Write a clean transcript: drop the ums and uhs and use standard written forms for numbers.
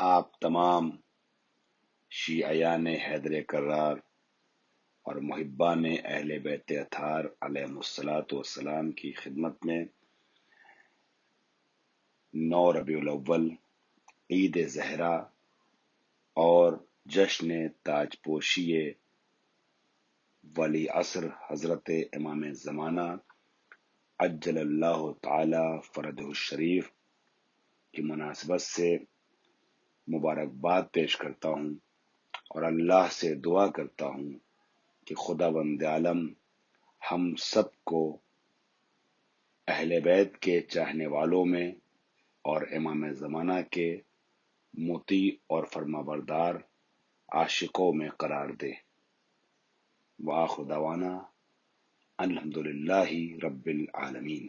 آپ تمام شیعیان حیدر کرار اور محبان اہل بیت اطہار علیہم الصلاۃ والسلام کی خدمت میں 9 ربیع الاول عید زہرا اور جشن تاجپوشی ولی عصر حضرت امام زمانہ عجل اللہ تعالی فرجہ الشریف کی مناسبت سے مبارکباد پیش کرتا ہوں اور اللہ سے دعا کرتا ہوں کہ خدا بند عالم ہم سب کو اہل بیت کے چاہنے والوں میں اور امام زمانہ کے مطیع اور فرمانبردار عاشقوں میں قرار دے۔ وآخر دعوانا الحمدللہ رب العالمین۔